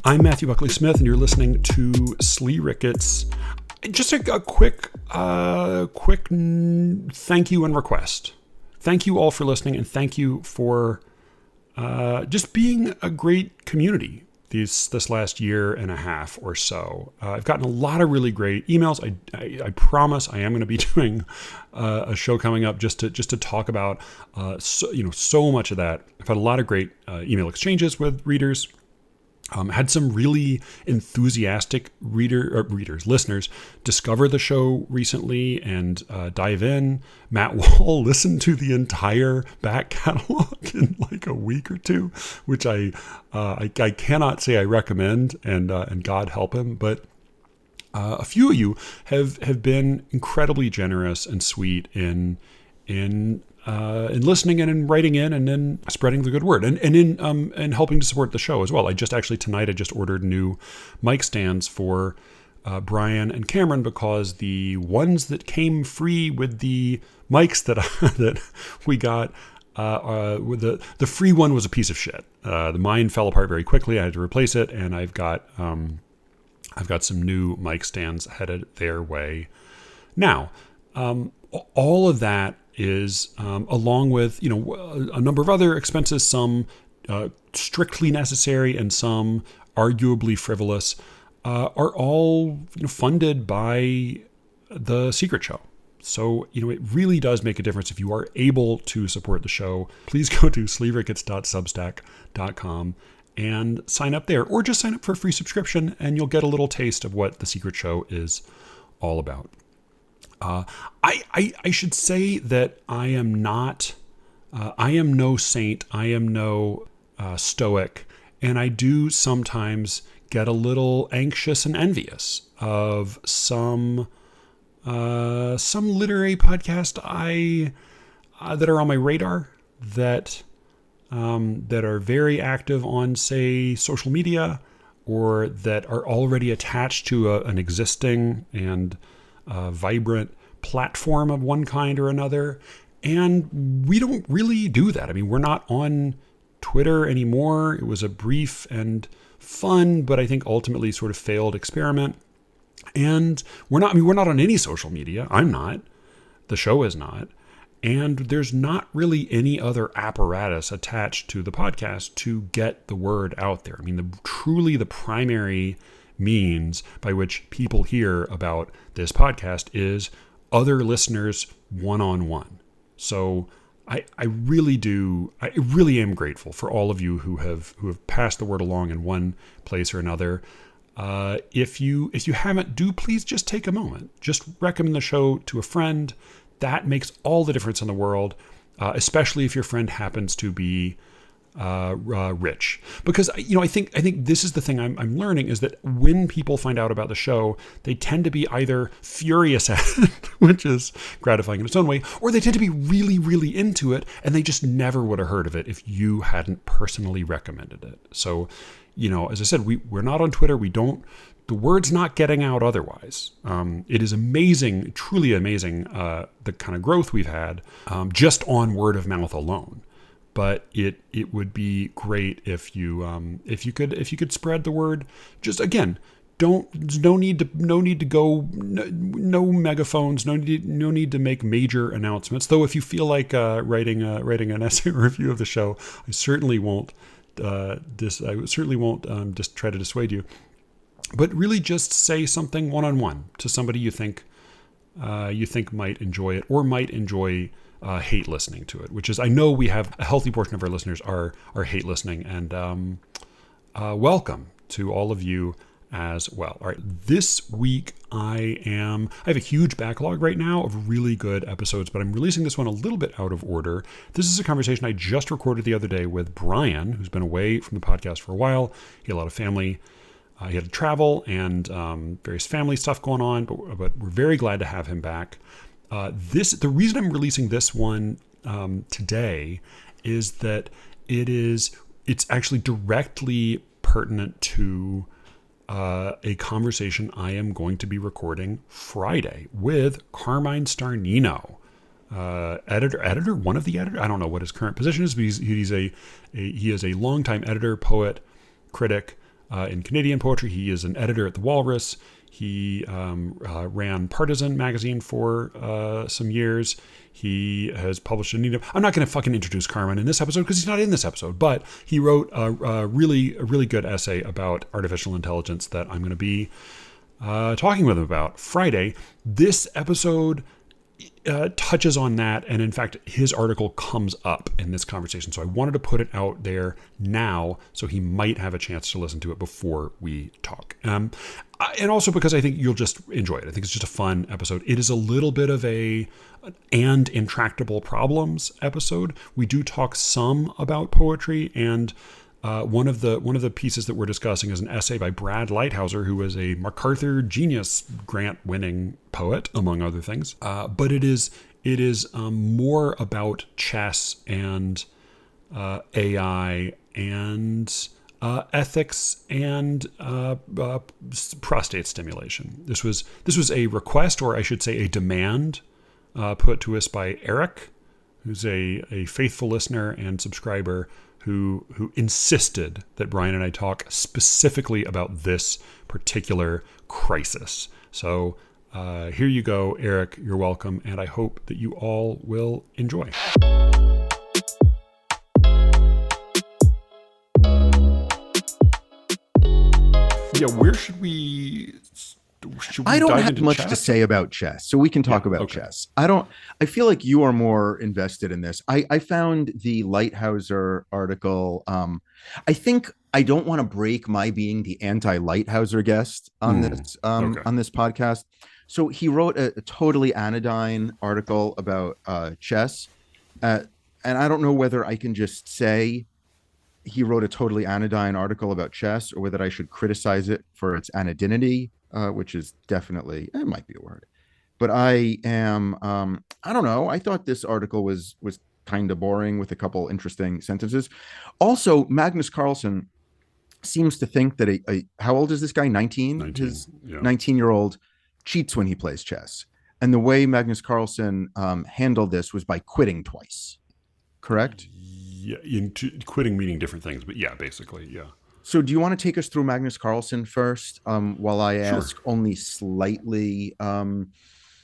I'm Matthew Buckley Smith, and you're listening to Slee Ricketts. Just a quick thank you and request. Thank you all for listening, and thank you for just being a great community this last year and a half or so. I've gotten a lot of really great emails. I promise I am going to be doing a show coming up just to talk about so much of that. I've had a lot of great email exchanges with readers. Had some really enthusiastic listeners discover the show recently and dive in. Matt Wall listened to the entire back catalog in like a week or two, which I cannot say I recommend, and God help him. But a few of you have been incredibly generous and sweet in listening and in writing in and then spreading the good word and in helping to support the show as well. Tonight I just ordered new mic stands for Brian and Cameron, because the ones that came free with the mics that we got, with the free one was a piece of shit. Mine fell apart very quickly. I had to replace it, and I've got some new mic stands headed their way now. All of that is along with a number of other expenses, some strictly necessary and some arguably frivolous, are all funded by the Secret Show. So it really does make a difference if you are able to support the show. Please go to sleerickets.substack.com and sign up there, or just sign up for a free subscription, and you'll get a little taste of what the Secret Show is all about. I should say that I am no saint. I am no stoic, and I do sometimes get a little anxious and envious of some literary podcast that are on my radar that are very active on, say, social media, or that are already attached to an existing and vibrant platform of one kind or another. And we don't really do that. I mean, we're not on Twitter anymore. It was a brief and fun, but I think ultimately sort of failed experiment. And we're not on any social media. I'm not. The show is not. And there's not really any other apparatus attached to the podcast to get the word out there. I mean, truly the primary means by which people hear about this podcast is other listeners one-on-one. So I really am grateful for all of you who have passed the word along in one place or another. If you haven't, please just take a moment. Just recommend the show to a friend. That makes all the difference in the world, especially if your friend happens to be rich. Because I think this is the thing I'm learning, is that when people find out about the show, they tend to be either furious at it, which is gratifying in its own way, or they tend to be really, really into it, and they just never would have heard of it if you hadn't personally recommended it. So, as I said, we're not on Twitter. The word's not getting out otherwise. It is amazing, truly amazing, the kind of growth we've had just on word of mouth alone. But it would be great if you could spread the word. Just again, no need to go, no megaphones, no need to make major announcements. Though if you feel like writing an essay or review of the show, I certainly won't just try to dissuade you. But really, just say something one-on-one to somebody you think might enjoy it, or might enjoy hate listening to it, which is, I know we have a healthy portion of our listeners are hate listening, and welcome to all of you as well. All right, this week I have a huge backlog right now of really good episodes, but I'm releasing this one a little bit out of order. This is a conversation I just recorded the other day with Brian, who's been away from the podcast for a while. He had a lot of family. He had to travel and various family stuff going on, but we're very glad to have him back. The reason I'm releasing this one today is that it's actually directly pertinent to a conversation I am going to be recording Friday with Carmine Starnino, editor, one of the editors. I don't know what his current position is, but he is a longtime editor, poet, critic, in Canadian poetry. He is an editor at The Walrus. He ran Partisan magazine for some years. He has published I'm not going to fucking introduce Carmen in this episode because he's not in this episode, but he wrote a really good essay about artificial intelligence that I'm going to be talking with him about Friday. This episode touches on that, and in fact his article comes up in this conversation, so I wanted to put it out there now so he might have a chance to listen to it before we talk, and also because I think you'll just enjoy it. I think it's just a fun episode. It is a little bit of and intractable problems episode. We do talk some about poetry, and one of the pieces that we're discussing is an essay by Brad Lighthouser, who was a MacArthur Genius Grant winning poet, among other things. But it is more about chess and AI and ethics and prostate stimulation. This was a request, or I should say a demand, put to us by Eric, who's a faithful listener and subscriber, who insisted that Brian and I talk specifically about this particular crisis. So here you go, Eric. You're welcome, and I hope that you all will enjoy. Yeah, where should we I don't have much to say about chess, so we can talk about chess. I feel like you are more invested in this. I found the Lighthouser article. I think I don't want to break my being the anti-Lighthouser guest on this podcast. So he wrote a totally anodyne article about chess, and I don't know whether I can just say he wrote a totally anodyne article about chess, or whether I should criticize it for its anodynity. Which is definitely, it might be a word, but I am, I don't know. I thought this article was kind of boring with a couple interesting sentences. Also, Magnus Carlsen seems to think that how old is this guy? 19? His 19-year-old cheats when he plays chess. And the way Magnus Carlsen handled this was by quitting twice. Correct? Yeah, quitting meaning different things, but yeah, basically, yeah. So do you want to take us through Magnus Carlsen first, while I ask only slightly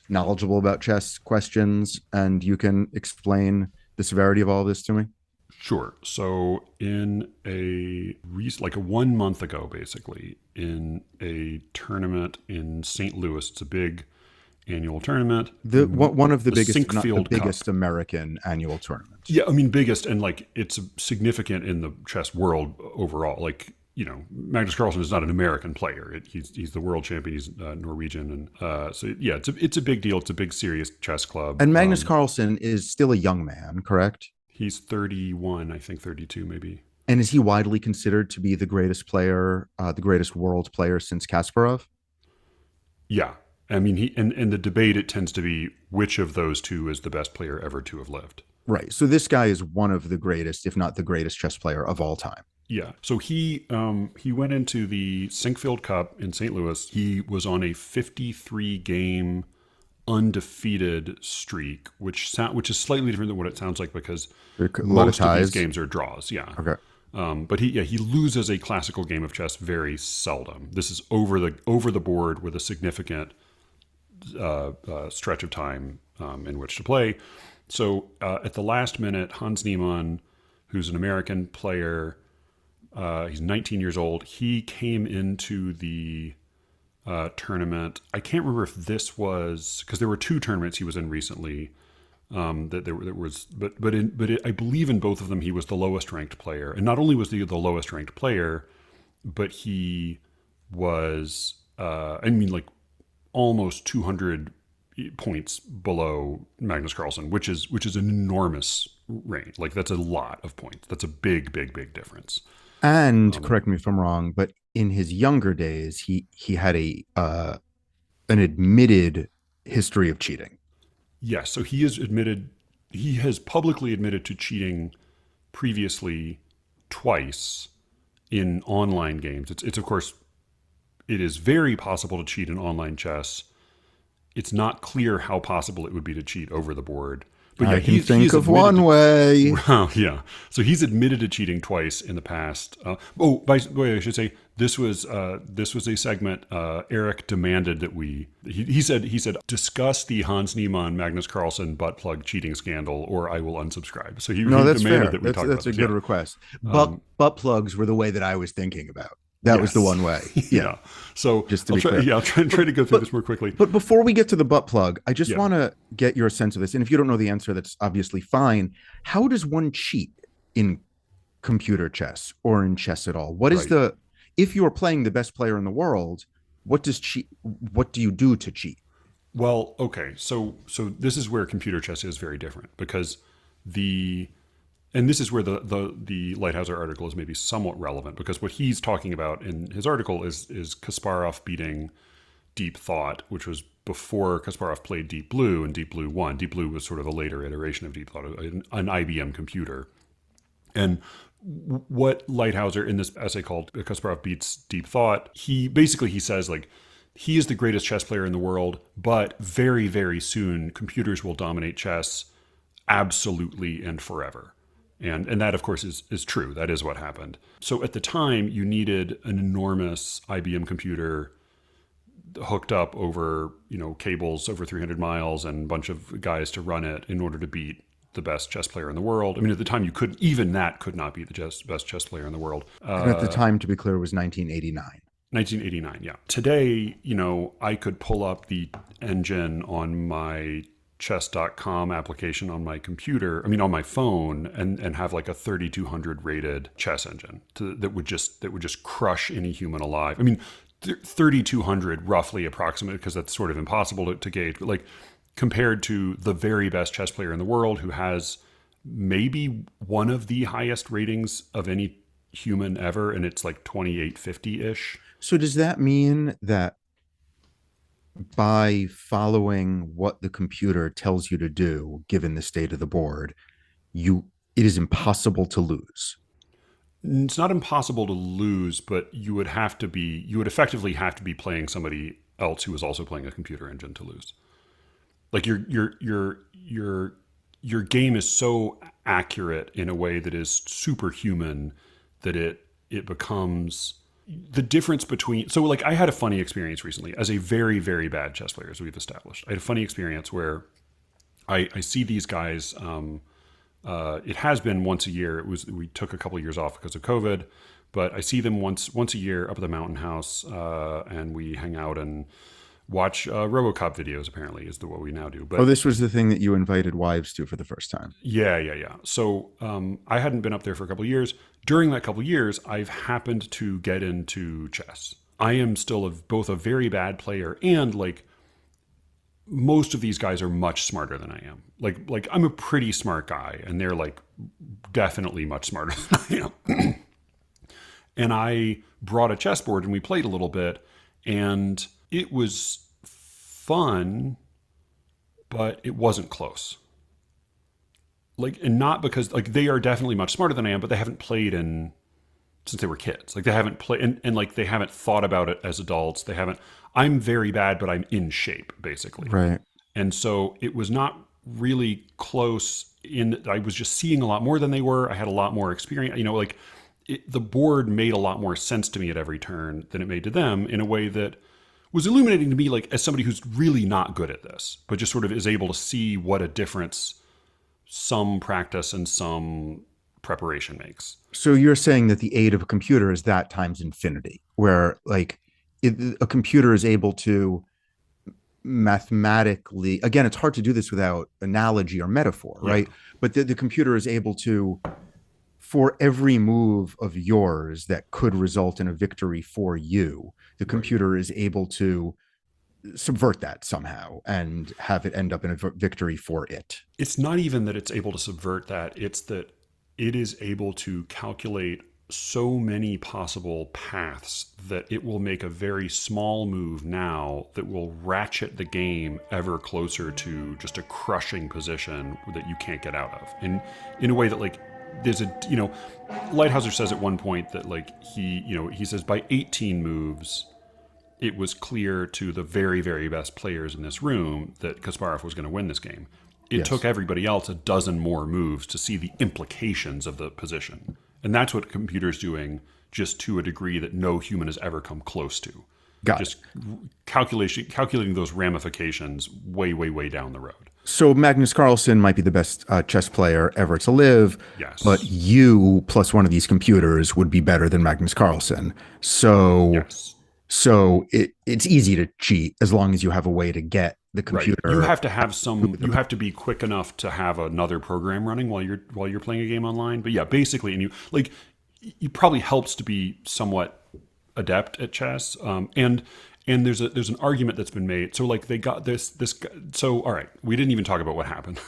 knowledgeable about chess questions, and you can explain the severity of all of this to me? Sure. So in a 1 month ago, basically, in a tournament in St. Louis, it's a big annual tournament. One of the biggest, if not the biggest, Cup. American annual tournament. Yeah, I mean biggest, and it's significant in the chess world overall. Magnus Carlsen is not an American player. He's the world champion. He's Norwegian, and so yeah, it's a big deal. It's a big serious chess club. And Magnus Carlsen is still a young man, correct? He's 31, I think 32 maybe. And is he widely considered to be the greatest player, the greatest world player since Kasparov? Yeah. I mean, in the debate, it tends to be which of those two is the best player ever to have lived. Right. So this guy is one of the greatest, if not the greatest chess player of all time. Yeah. So he went into the Sinkfield Cup in St. Louis. He was on a 53-game undefeated streak, which is slightly different than what it sounds like because most of these games are draws. Yeah. Okay. But he loses a classical game of chess very seldom. This is over the board with a significant stretch of time in which to play. So at the last minute, Hans Niemann, who's an American player, he's 19 years old. He came into the tournament. I can't remember if this was because there were two tournaments he was in recently. I believe in both of them he was the lowest ranked player, and not only was he the lowest ranked player, but he was almost 200 points below Magnus Carlsen, which is an enormous range. That's a lot of points. That's a big difference. And correct me if I'm wrong, but in his younger days, he had an admitted history of cheating. Yes, so he has publicly admitted to cheating previously twice in online games. It's of course, it is very possible to cheat in online chess. It's not clear how possible it would be to cheat over the board. But yeah, I can think of one way. Well, yeah. So he's admitted to cheating twice in the past. By the way, I should say this was a segment. Eric demanded that he said discuss the Hans Niemann Magnus Carlsen butt plug cheating scandal, or I will unsubscribe. So he that's demanded fair. that we talk about that's a good request. Butt plugs were the way that I was thinking about. That was the one way. Yeah. So just to be clear. Yeah, I'll try to go through this more quickly. But before we get to the butt plug, I just want to get your sense of this. And if you don't know the answer, that's obviously fine. How does one cheat in computer chess or in chess at all? What is if you are playing the best player in the world, what do you do to cheat? Well, okay. So this is where computer chess is very different, because and this is where the Lighthouser article is maybe somewhat relevant, because what he's talking about in his article is Kasparov beating Deep Thought, which was before Kasparov played Deep Blue, and Deep Blue won. Deep Blue was sort of a later iteration of Deep Thought, an IBM computer. And what Lighthouser, in this essay called Kasparov Beats Deep Thought, he says, like, he is the greatest chess player in the world, but very, very soon computers will dominate chess absolutely and forever. And that, of course, is true. That is what happened. So at the time, you needed an enormous IBM computer hooked up over, cables over 300 miles and a bunch of guys to run it in order to beat the best chess player in the world. I mean, at the time, could not be the best chess player in the world. And at the time, to be clear, it was 1989. 1989, yeah. Today, I could pull up the engine on my chess.com application on my computer, on my phone, and have like a 3200 rated chess engine that would just crush any human alive. 3200 roughly approximate, because that's sort of impossible to gauge, but like compared to the very best chess player in the world, who has maybe one of the highest ratings of any human ever, and it's like 2850-ish. So does that mean that by following what the computer tells you to do, given the state of the board, it is impossible to lose? It's not impossible to lose, but you would effectively have to be playing somebody else who was also playing a computer engine to lose. Like your game is so accurate in a way that is superhuman that it becomes the difference between. So like I had a funny experience recently as a very, very bad chess player, as we've established. I had a funny experience where I see these guys. It has been once a year. We took a couple of years off because of COVID, but I see them once a year up at the Mountain House, and we hang out and watch RoboCop videos. Apparently, is what we now do. But this was the thing that you invited wives to for the first time. Yeah. So I hadn't been up there for a couple of years. During that couple of years, I've happened to get into chess. I am still both a very bad player and like most of these guys are much smarter than I am. Like I'm a pretty smart guy, and they're like definitely much smarter than I am. And I brought a chessboard and we played a little bit, and it was fun, but it wasn't close. And not because they are definitely much smarter than I am, but they haven't played since they were kids. Like they haven't played and like they haven't thought about it as adults. I'm very bad, but I'm in shape basically. Right. And so it was not really close I was just seeing a lot more than they were. I had a lot more experience, the board made a lot more sense to me at every turn than it made to them, in a way that was illuminating to me, like as somebody who's really not good at this, but just sort of is able to see what a difference some practice and some preparation makes. So you're saying that the aid of a computer is that times infinity, where a computer is able to mathematically, again, it's hard to do this without analogy or metaphor, right? But the computer is able to, for every move of yours that could result in a victory for you, the computer is able to subvert that somehow and have it end up in a victory for it. It's not even that it's able to subvert that. It's that it is able to calculate so many possible paths that it will make a very small move now that will ratchet the game ever closer to just a crushing position that you can't get out of. And in a way that there's Lighthouser says at one point that he says by 18 moves, it was clear to the very, very best players in this room that Kasparov was going to win this game. It took everybody else a dozen more moves to see the implications of the position. And that's what computer's doing, just to a degree that no human has ever come close to. Just calculating those ramifications way, way, way down the road. So Magnus Carlsen might be the best chess player ever to live, yes, but you plus one of these computers would be better than Magnus Carlsen. So, yes. So it's easy to cheat as long as you have a way to get the computer. Right. You have to have you have to be quick enough to have another program running while you're playing a game online. But yeah, basically, and you probably helps to be somewhat adept at chess. And there's an argument that's been made. So like they got this. So all right, we didn't even talk about what happened.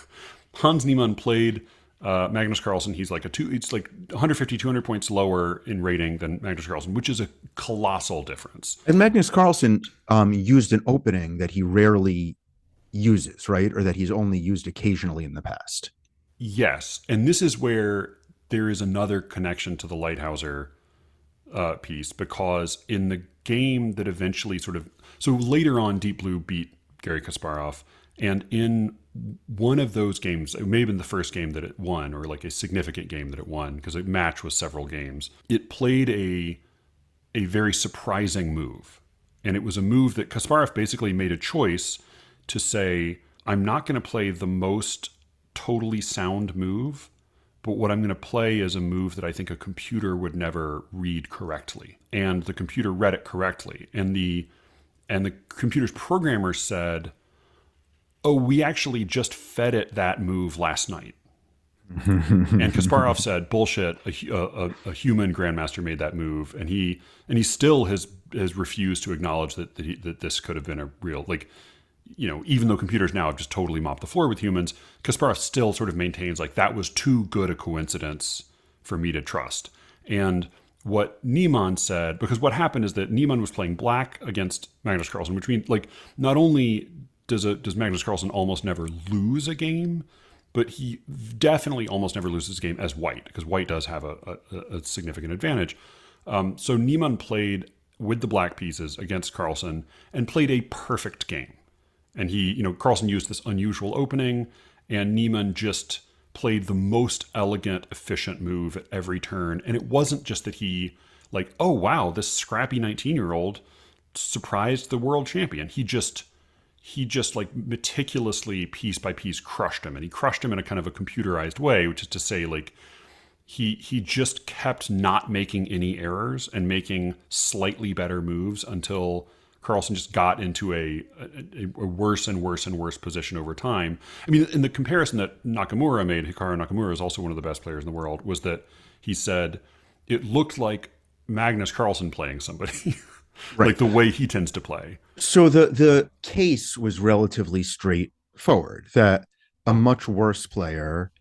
Hans Niemann played Magnus Carlsen. He's like it's like 150, 200 points lower in rating than Magnus Carlsen, which is a colossal difference. And Magnus Carlsen used an opening that he rarely uses, right? Or that he's only used occasionally in the past. Yes. And this is where there is another connection to the Lighthouser piece, because in the game that eventually so later on, Deep Blue beat Garry Kasparov. And in one of those games, it may have been the first game that it won, or like a significant game that it won, because a match was several games. It played a very surprising move. And it was a move that Kasparov basically made a choice to say, I'm not going to play the most totally sound move, but what I'm going to play is a move that I think a computer would never read correctly. And the computer read it correctly. And the computer's programmer said, oh, we actually just fed it that move last night. And Kasparov said, bullshit, a human grandmaster made that move. And he still has refused to acknowledge that this could have been a real, even though computers now have just totally mopped the floor with humans, Kasparov still sort of maintains like that was too good a coincidence for me to trust. And what Niemann said, because what happened is that Niemann was playing black against Magnus Carlsen, which means like not only does Magnus Carlsen almost never lose a game, but he definitely almost never loses a game as white, because white does have a significant advantage. So Niemann played with the black pieces against Carlsen and played a perfect game. And Carlsen used this unusual opening, and Niemann just played the most elegant, efficient move at every turn. And it wasn't just that he oh wow, this scrappy 19-year-old surprised the world champion. He just like meticulously, piece by piece, crushed him. And he crushed him in a kind of a computerized way, which is to say, like, he just kept not making any errors and making slightly better moves until Carlsen just got into a worse and worse and worse position over time. I mean, in the comparison that Nakamura made, Hikaru Nakamura is also one of the best players in the world, was that he said it looked like Magnus Carlsen playing somebody. Right. Like the way he tends to play. So the case was relatively straightforward, that a much worse player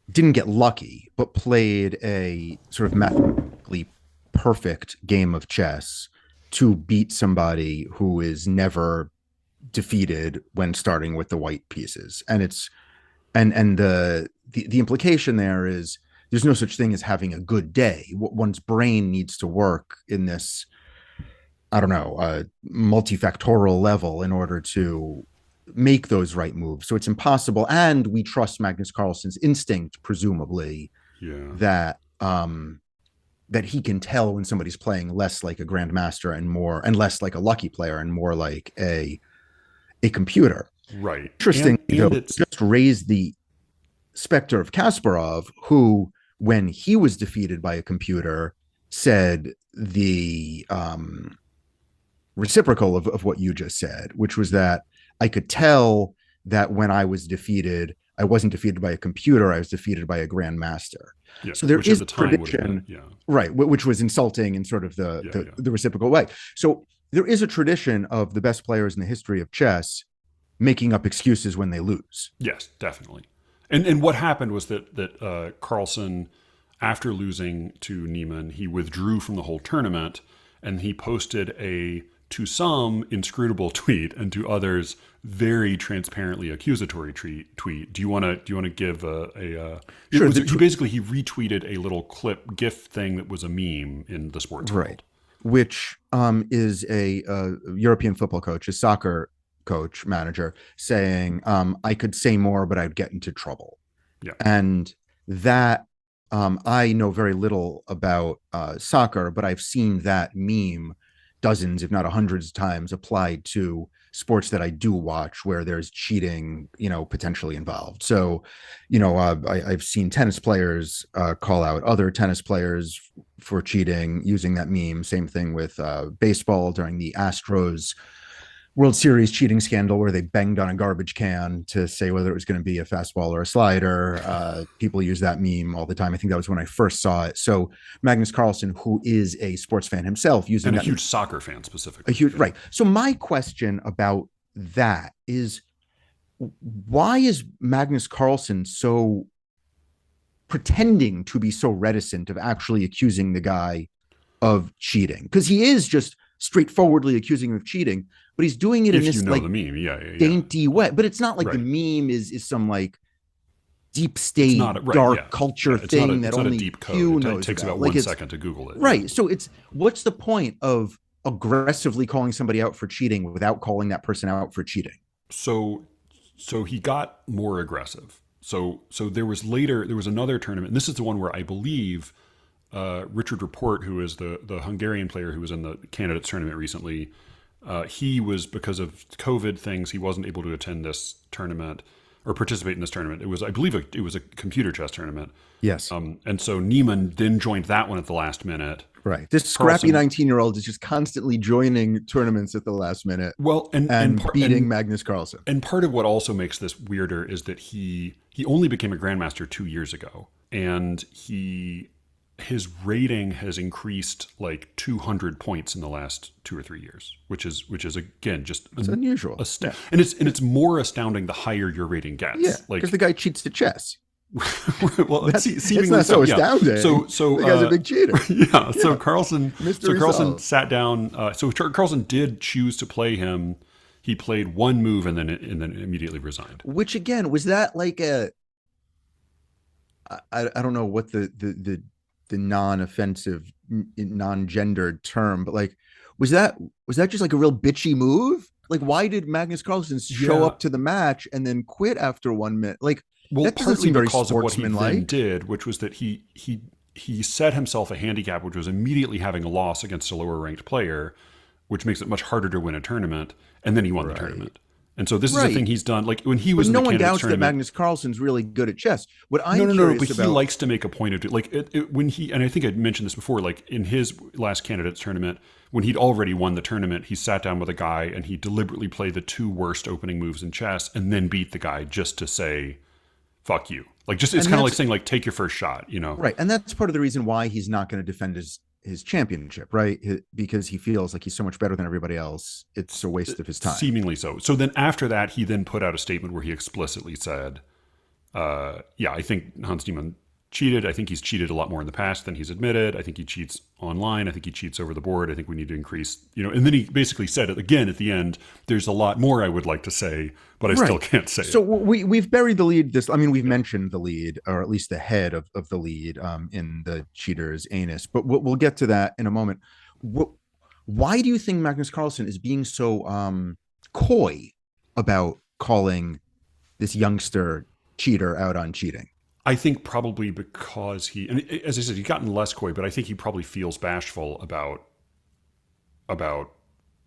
didn't get lucky, but played a sort of mathematically perfect game of chess to beat somebody who is never defeated when starting with the white pieces. And the implication there is there's no such thing as having a good day. One's brain needs to work in this, multifactorial level in order to make those right moves. So it's impossible. And we trust Magnus Carlsen's instinct, presumably, that he can tell when somebody's playing less like a grandmaster and less like a lucky player and more like a computer. Right. Interesting. Just raised the specter of Kasparov, who, when he was defeated by a computer, said the reciprocal of what you just said, which was that I could tell that when I was defeated, I wasn't defeated by a computer, I was defeated by a grandmaster. Yeah, so there is a tradition, right, which was insulting in sort of the reciprocal way. So there is a tradition of the best players in the history of chess making up excuses when they lose. Yes, definitely. And what happened was that Carlsen, after losing to Niemann, he withdrew from the whole tournament, and he posted to some inscrutable tweet, and to others very transparently accusatory tweet. Do you want to give a sure? He retweeted a little clip GIF thing that was a meme in the sports world, which is a European football coach, a soccer coach, manager, saying, I could say more, but I'd get into trouble. Yeah. And that, I know very little about soccer, but I've seen that meme dozens, if not hundreds of times applied to sports that I do watch where there's cheating, potentially involved. So, I've seen tennis players call out other tennis players for cheating using that meme. Same thing with baseball during the Astros World Series cheating scandal where they banged on a garbage can to say whether it was going to be a fastball or a slider. People use that meme all the time. I think that was when I first saw it. So Magnus Carlsen, who is a sports fan himself, using and a huge soccer fan specifically. Right. So my question about that is, why is Magnus Carlsen so pretending to be so reticent of actually accusing the guy of cheating? Because he is just straightforwardly accusing him of cheating, but he's doing it in this like the meme. dainty way. But it's not like the meme is some like deep state dark culture thing that only deep code. Hugh knows. It takes about like 1 second to Google it. Right. So what's the point of aggressively calling somebody out for cheating without calling that person out for cheating? So he got more aggressive. So there was another tournament, and this is the one where I believe Richard Rapport, who is the Hungarian player who was in the candidates tournament recently, he was, because of COVID things, he wasn't able to attend this tournament or participate in this tournament. It was, I believe, it was a computer chess tournament. Yes. And so Niemann then joined that one at the last minute. Right. This scrappy 19-year-old is just constantly joining tournaments at the last minute. Well, and beating Magnus Carlsen. And part of what also makes this weirder is that he only became a grandmaster 2 years ago, and his rating has increased like 200 points in the last 2 or 3 years, which is again just it's unusual. And it's more astounding the higher your rating gets. Yeah, because the guy cheats at chess. Well, it's not so astounding. Yeah. So the guy's a big cheater. Yeah. So Carlsen sat down. So Carlsen did choose to play him. He played one move and then immediately resigned. Which again, was that like I don't know what the non-offensive, non-gendered term, but like, was that just like a real bitchy move? Like, why did Magnus Carlsen show up to the match and then quit after 1 minute? Like, well, that doesn't seem very because of what he sportsmanlike. then did, which was that he set himself a handicap, which was immediately having a loss against a lower ranked player, which makes it much harder to win a tournament, and then he won the tournament. And so this is the thing he's done. Like when he was, no one doubts that Magnus Carlsen's really good at chess. What I'm no, but he likes to make a point of it. When he, and I think I mentioned this before, like in his last candidates tournament, when he'd already won the tournament, he sat down with a guy and he deliberately played the 2 worst opening moves in chess and then beat the guy just to say, "Fuck you." Like, just, it's kind of like saying, like, take your first shot, Right. And that's part of the reason why he's not going to defend his championship, right? Because he feels like he's so much better than everybody else. It's a waste of his time. Seemingly so. So then after that, he then put out a statement where he explicitly said, I think Hans Niemann cheated. I think he's cheated a lot more in the past than he's admitted. I think he cheats online. I think he cheats over the board. I think we need to increase, and then he basically said it again at the end. There's a lot more I would like to say, but I still can't say so it. We've buried the lead. We've mentioned the lead, or at least the head of the lead in the cheater's anus, but we'll get to that in a moment. Why do you think Magnus Carlsen is being so coy about calling this youngster cheater out on cheating? I think probably because and as I said, he's gotten less coy, but I think he probably feels bashful about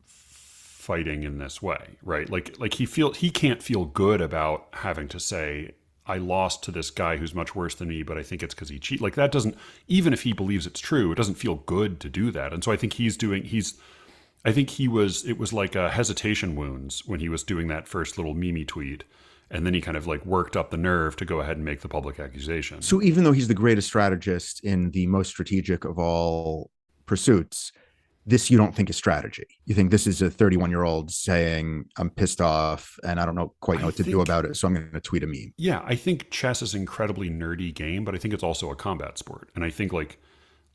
fighting in this way, right? Like he can't feel good about having to say, I lost to this guy who's much worse than me, but I think it's because he cheated. Like, that doesn't, even if he believes it's true, it doesn't feel good to do that. And so I think it was like a hesitation wounds when he was doing that first little Mimi tweet. And then he kind of like worked up the nerve to go ahead and make the public accusation. So even though he's the greatest strategist in the most strategic of all pursuits, this you don't think is strategy. You think this is a 31-year-old saying, I'm pissed off and I don't know what to do about it, so I'm going to tweet a meme. Yeah, I think chess is an incredibly nerdy game, but I think it's also a combat sport. And I think like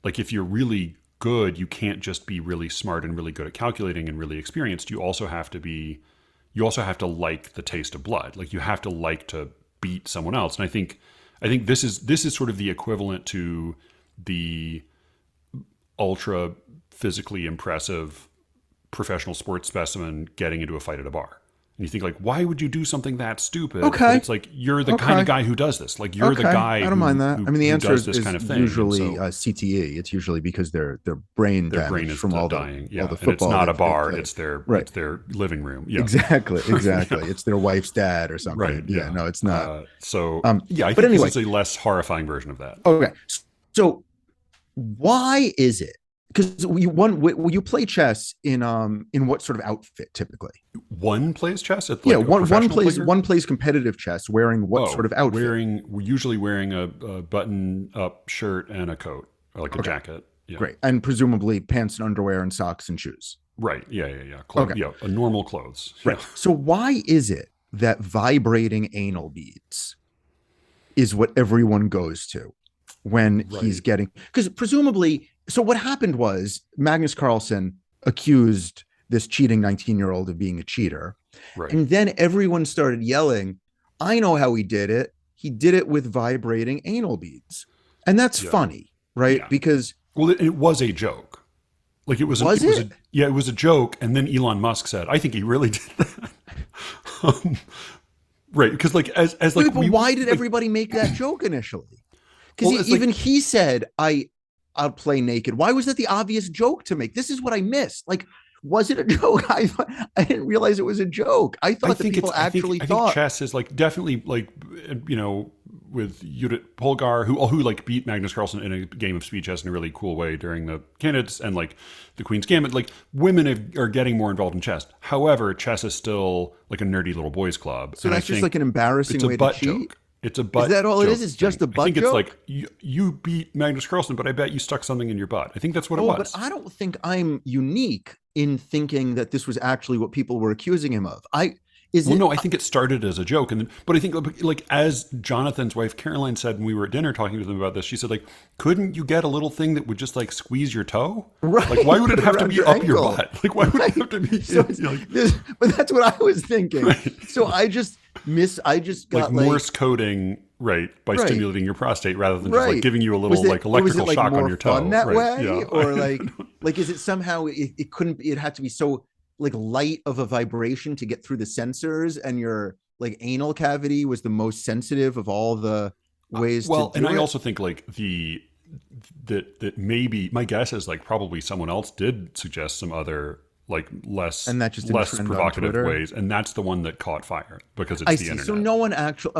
if you're really good, you can't just be really smart and really good at calculating and really experienced. You also have to like the taste of blood. Like, you have to like to beat someone else. And I think this is sort of the equivalent to the ultra physically impressive professional sports specimen getting into a fight at a bar. And you think like, why would you do something that stupid? Okay. But it's like, you're the kind of guy who does this. Like, you're the guy. I don't mind that. I mean, the answer is this kind of thing. Usually CTE. It's usually because their brain is from all dying. All the football. And it's not a bar. It's their living room. Yeah. Exactly. It's their wife's dad or something. Right. Yeah. No, it's not. I think anyway, this is a less horrifying version of that. Okay. So why is it? Because you play chess in what sort of outfit typically? One plays chess at one plays competitive chess wearing what sort of outfit? Usually wearing a button up shirt and a coat, or like a jacket. Yeah. Great, and presumably pants and underwear and socks and shoes. Right. Yeah. Yeah. A normal clothes. Right. Yeah. So why is it that vibrating anal beads is what everyone goes to when he's getting? Because presumably. So what happened was Magnus Carlsen accused this cheating 19-year-old of being a cheater. Right. And then everyone started yelling, I know how he did it. He did it with vibrating anal beads. And that's funny, right? Yeah. Because... Well, it was a joke. Like it was a joke. And then Elon Musk said, I think he really did that. Right. Because like, as like... But why did everybody make that joke initially? Because he said, I'll play naked. Why was that the obvious joke to make? This is what I missed. Like, was it a joke? I didn't realize it was a joke. I thought people actually thought. I think chess is like definitely like, with Judith Polgar, who like beat Magnus Carlsen in a game of speed chess in a really cool way during the candidates and like the Queen's Gambit. Like women are getting more involved in chess. However, chess is still like a nerdy little boys club. So that's just like an embarrassing way to cheat. Joke. It's a butt. Is that all it is? It's just a butt joke? I think it's like you beat Magnus Carlsen, but I bet you stuck something in your butt. I think that's what it was. But I don't think I'm unique in thinking that this was actually what people were accusing him of. I think it started as a joke, but I think like as Jonathan's wife Caroline said when we were at dinner talking to them about this, she said like, couldn't you get a little thing that would just like squeeze your toe? Right. Like why would it have to be up your butt? Like why would it have to be? But that's what I was thinking. Right. So I just got like Morse coding, right, by stimulating your prostate rather than just like giving you a little electrical shock on your toe. Fun that way, yeah. Or like is it somehow it couldn't? It had to be so like light of a vibration to get through the sensors, and your like anal cavity was the most sensitive of all the ways. I also think like that maybe my guess is like probably someone else did suggest some other like less provocative ways, and that's the one that caught fire because it's the internet. So no one actually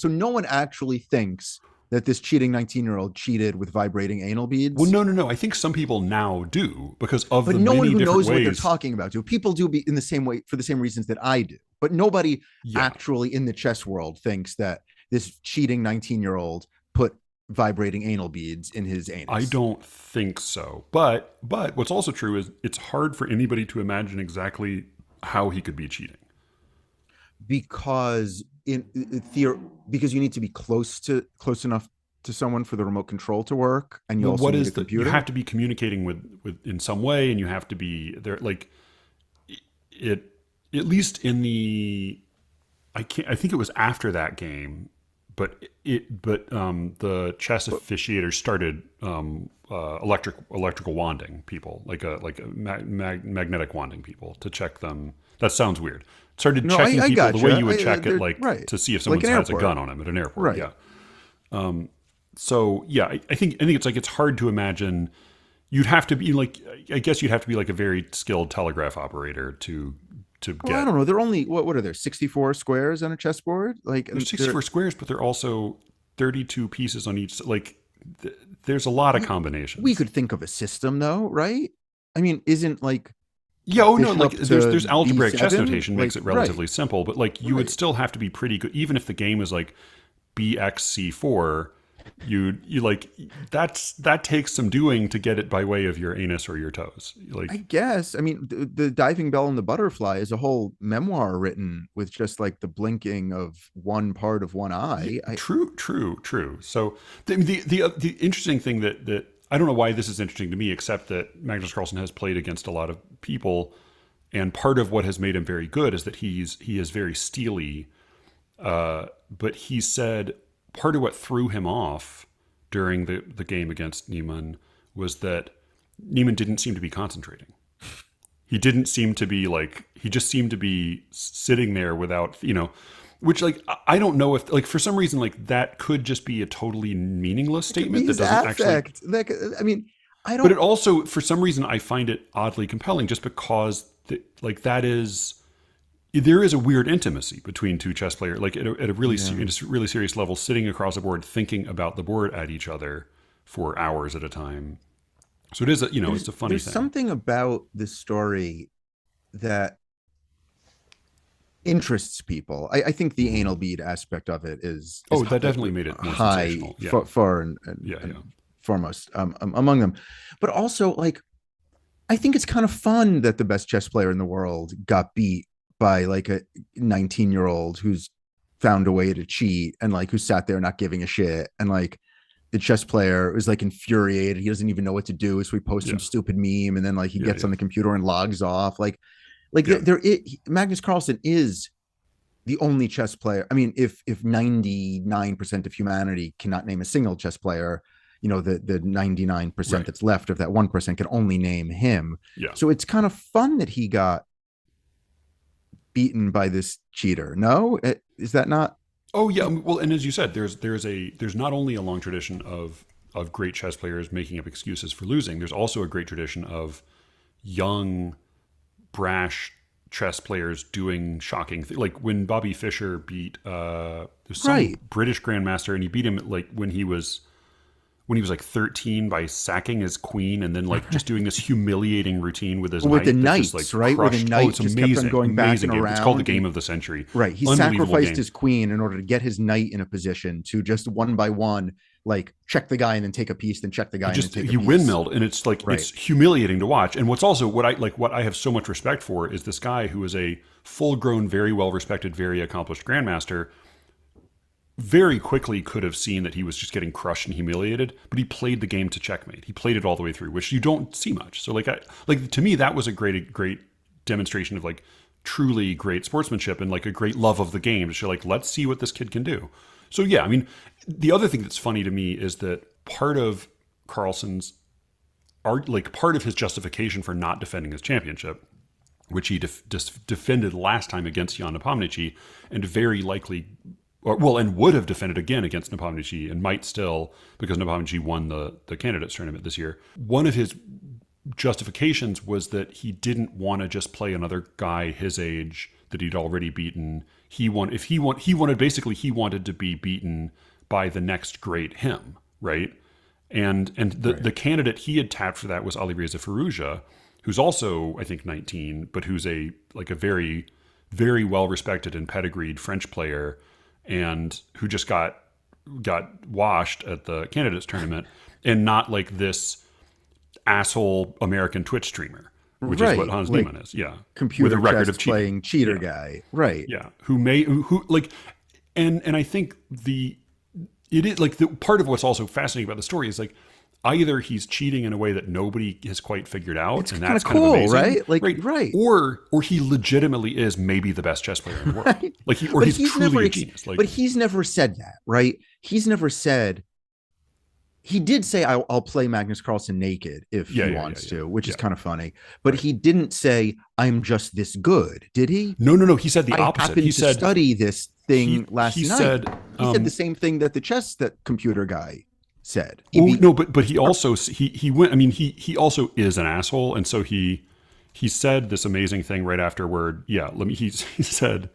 no one actually thinks that this cheating 19-year-old cheated with vibrating anal beads. Well, no. I think some people now do because of the many different ways. But no one who knows what they're talking about do. People do in the same way for the same reasons that I do. But nobody actually in the chess world thinks that this cheating 19-year-old put vibrating anal beads in his anus. I don't think so. But what's also true is it's hard for anybody to imagine exactly how he could be cheating. Because because you need to be close enough to someone for the remote control to work, and you also need a computer. You have to be communicating with in some way, and you have to be there. Like it, at least in the, I think it was after that game, but the chess officiators started electrical wanding people, like a magnetic wanding people to check them. That sounds weird. Started checking people the way you would check it, to see if someone has a gun on him at an airport. Right. Yeah. So yeah, I think it's like it's hard to imagine. You'd have to be like, I guess you'd have to be like a very skilled telegraph operator to get. I don't know. They're only what are there? 64 squares on a chessboard? Like there's 64 squares, but there are also 32 pieces on each. Like there's a lot of combinations. We could think of a system though, right? I mean, isn't like. Yeah, like there's algebraic chess notation makes it relatively simple, but like you would still have to be pretty good, even if the game is like BXC4. You like that takes some doing to get it by way of your anus or your toes. Like I guess, I mean, the Diving Bell and the Butterfly is a whole memoir written with just like the blinking of one part of one eye. True. So the interesting thing that I don't know why this is interesting to me, except that Magnus Carlsen has played against a lot of people, and part of what has made him very good is that he is very steely. But he said part of what threw him off during the game against Niemann was that Niemann didn't seem to be concentrating. He didn't seem to be like, he just seemed to be sitting there without, which like, I don't know if like, for some reason, like that could just be a totally meaningless statement that doesn't affect. I mean, I don't. But it also, for some reason, I find it oddly compelling just because there is a weird intimacy between two chess players, like at a really, really serious level, sitting across a board, thinking about the board at each other for hours at a time. So it is, it's a funny thing. There's something about this story that interests people. I think the anal bead aspect of it is that definitely made it more high far and foremost among them. But also, like, I think it's kind of fun that the best chess player in the world got beat by like a 19-year-old who's found a way to cheat and like who sat there not giving a shit, and like the chess player is like infuriated. He doesn't even know what to do. So he posts some stupid meme, and then like he gets on the computer and logs off. Magnus Carlsen is the only chess player. I mean, if 99% of humanity cannot name a single chess player, the 99% that's left of that 1% can only name him. Yeah. So it's kind of fun that he got beaten by this cheater. No, is that not? Oh yeah, well, and as you said, there's not only a long tradition of great chess players making up excuses for losing. There's also a great tradition of young, brash chess players doing shocking things. Like when Bobby Fischer beat there's some British grandmaster, and he beat him like when he was like 13 by sacking his queen, and then like just doing this humiliating routine with his with knight the knights, just, like, right? With the knight just kept on going back and around. It's called the game of the century. Right. He sacrificed his queen in order to get his knight in a position to just one by one, like check the guy and then take a piece, then check the guy and then take a piece. He windmilled, and it's like it's humiliating to watch. And what's also what I have so much respect for is this guy who is a full-grown, very well-respected, very accomplished grandmaster. Very quickly could have seen that he was just getting crushed and humiliated, but he played the game to checkmate. He played it all the way through, which you don't see much. So to me, that was a great demonstration of like truly great sportsmanship and like a great love of the game to show like, let's see what this kid can do. So yeah, I mean, the other thing that's funny to me is that part of Carlsen's art, like part of his justification for not defending his championship, which he defended last time against Jan Nepomniachtchi, and very likely and would have defended again against Nepomniachtchi, and might still, because Nepomniachtchi won the candidates tournament this year. One of his justifications was that he didn't want to just play another guy his age that he'd already beaten. He wanted to be beaten by the next great him, right? And the candidate he had tapped for that was Alireza Firouzja, who's also, I think, 19, but who's a very, very well respected and pedigreed French player, and who just got washed at the candidates tournament, and not like this asshole American Twitch streamer, which is what Hans Niemann is. Yeah. Computer with a record of playing cheater guy. Right. Yeah. Who like, and I think it is like the part of what's also fascinating about the story is like, either he's cheating in a way that nobody has quite figured out, and that's kind of amazing, right? Like, right. Or he legitimately is maybe the best chess player in the world. Right. Like he's truly a genius. But he's never said that, right? He's never said. He did say, "I'll play Magnus Carlsen naked if he wants to," which is kind of funny. But he didn't say, "I'm just this good," did he? No. He said the opposite. He said, "Study this thing last night." He said the same thing that that computer guy said. But he also he went. I mean, he also is an asshole, and so he said this amazing thing right afterward. Yeah, he said,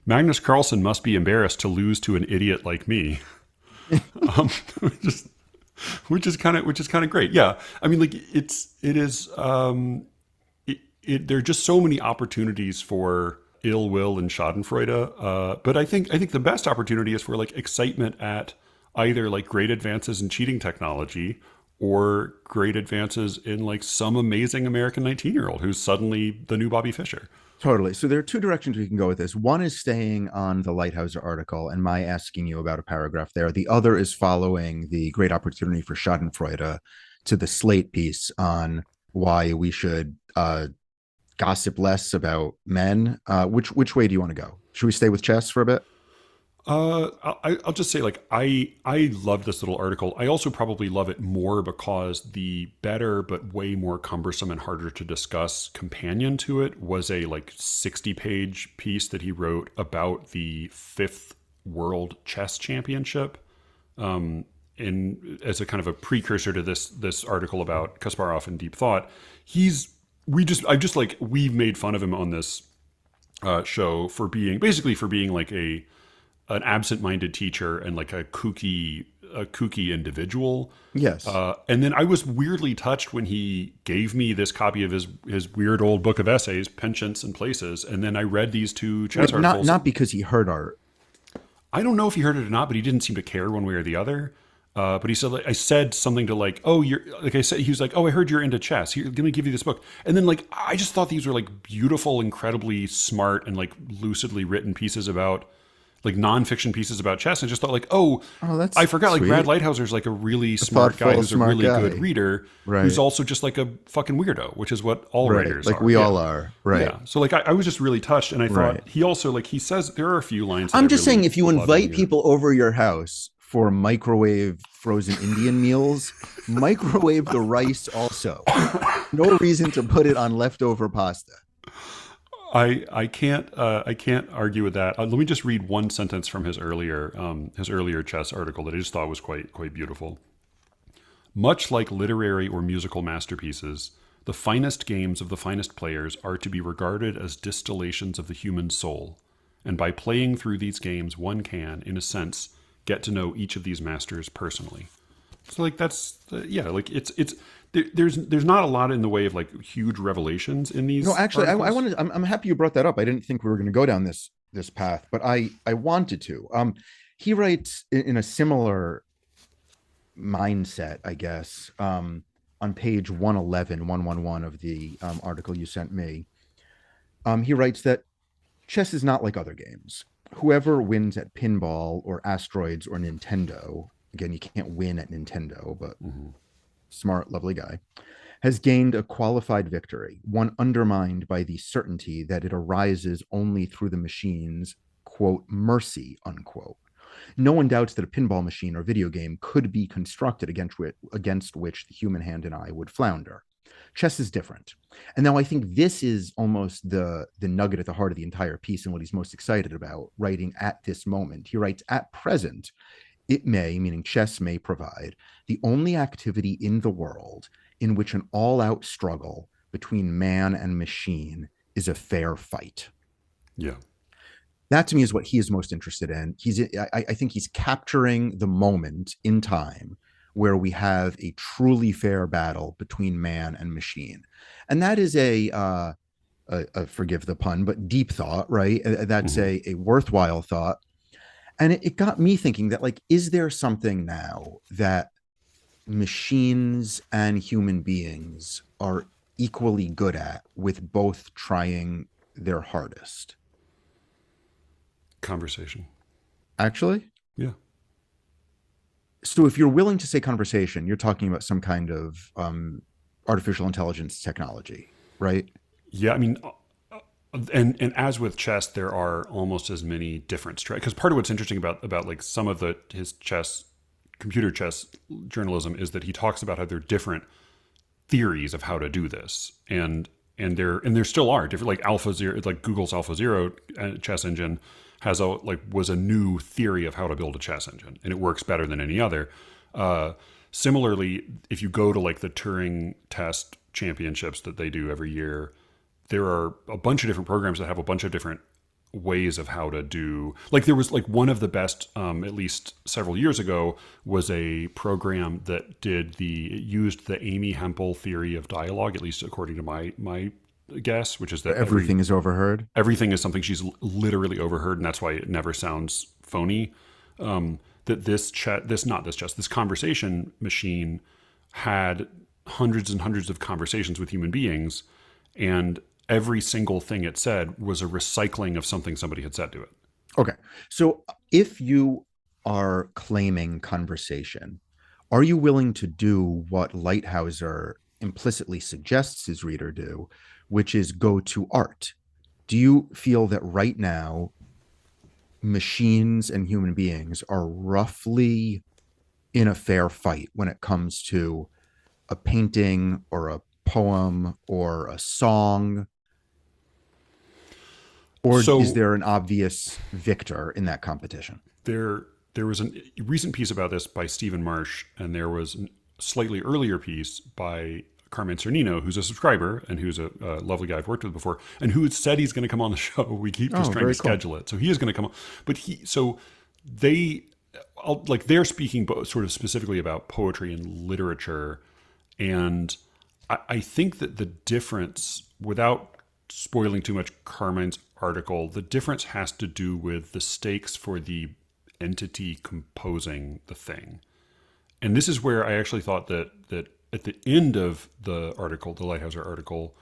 Magnus Carlsen must be embarrassed to lose to an idiot like me, which is kind of great. Yeah, I mean, like there are just so many opportunities for ill will and Schadenfreude. But I think the best opportunity is for like excitement at either like great advances in cheating technology or great advances in like some amazing American 19-year-old who's suddenly the new Bobby Fischer. Totally. So there are two directions we can go with this. One is staying on the Lighthouser article and my asking you about a paragraph there. The other is following the great opportunity for Schadenfreude to the Slate piece on why we should gossip less about men. Which way do you want to go? Should we stay with chess for a bit? I'll just say, like, I love this little article. I also probably love it more because the better but way more cumbersome and harder to discuss companion to it was a like 60-page piece that he wrote about the fifth World Chess Championship, in as a kind of a precursor to this article about Kasparov and Deep Thought. We've made fun of him on this show for being like an absent-minded teacher and like a kooky individual. Yes. And then I was weirdly touched when he gave me this copy of his weird old book of essays, Penchants and Places, and then I read these two chess articles. Not because he heard our. I don't know if he heard it or not, but he didn't seem to care one way or the other. But he said, like, I said something to like, oh, you're like I said, he was like, oh, I heard you're into chess. Here, let me give you this book. And then like, I just thought these were like beautiful, incredibly smart and like lucidly written pieces about like nonfiction pieces about chess, and just thought like, that's I forgot, sweet. like Brad Lighthouser's like a really smart guy who's a really good reader, right, who's also just like a fucking weirdo, which is what all writers like are. We all are, right? Yeah. So like I was just really touched, and I thought he also like he says there are a few lines. I'm just saying, if you invite people over your house for microwave frozen Indian meals, microwave the rice also. No reason to put it on leftover pasta. I can't argue with that. Let me just read one sentence from his earlier chess article that I just thought was quite beautiful. Much like literary or musical masterpieces, the finest games of the finest players are to be regarded as distillations of the human soul, and by playing through these games, one can, in a sense, get to know each of these masters personally. So like that's like it's there's not a lot in the way of like huge revelations in these. No, actually, I wanted. I'm happy you brought that up. I didn't think we were going to go down this path, but I wanted to. He writes in a similar mindset, I guess, on page 111 of the article you sent me. He writes that chess is not like other games. Whoever wins at pinball or asteroids or Nintendo, again, you can't win at Nintendo, but smart, lovely guy, has gained a qualified victory, one undermined by the certainty that it arises only through the machine's, quote, mercy, unquote. No one doubts that a pinball machine or video game could be constructed against which the human hand and eye would flounder. Chess is different. And now I think this is almost the nugget at the heart of the entire piece and what he's most excited about writing at this moment. He writes, at present, it may, meaning chess may provide, the only activity in the world in which an all-out struggle between man and machine is a fair fight. Yeah. That to me is what he is most interested in. I think he's capturing the moment in time where we have a truly fair battle between man and machine. And that is a forgive the pun, but deep thought, right? That's a worthwhile thought. And it got me thinking that, like, is there something now that machines and human beings are equally good at, with both trying their hardest? Conversation. Actually? Yeah. So if you're willing to say conversation, you're talking about some kind of artificial intelligence technology, right? Yeah, I mean, and as with chess, there are almost as many different strats. Because part of what's interesting about like some of his computer chess journalism is that he talks about how there are different theories of how to do this, and there still are different, like AlphaZero, like Google's AlphaZero chess engine was a new theory of how to build a chess engine, and it works better than any other. Similarly, if you go to like the Turing test championships that they do every year, there are a bunch of different programs that have a bunch of different ways of how to do. Like there was like one of the best, at least several years ago, was a program that used the Amy Hempel theory of dialogue, at least according to my guess, which is that everything is overheard. Everything is something she's literally overheard, and that's why it never sounds phony. This conversation machine had hundreds and hundreds of conversations with human beings, and every single thing it said was a recycling of something somebody had said to it. Okay. So if you are claiming conversation, are you willing to do what Lighthouser implicitly suggests his reader do, which is go to art? Do you feel that right now machines and human beings are roughly in a fair fight when it comes to a painting or a poem or a song? Or is there an obvious victor in that competition? There was a recent piece about this by Stephen Marsh, and there was a slightly earlier piece by Carmine Cernino, who's a subscriber and who's a lovely guy I've worked with before, and who had said he's going to come on the show. We keep just trying to schedule it, so he is going to come on. But they're speaking sort of specifically about poetry and literature, and I think that the difference, without spoiling too much Carmine's article, the difference has to do with the stakes for the entity composing the thing. And this is where I actually thought that at the end of the article, the Lighthouser article,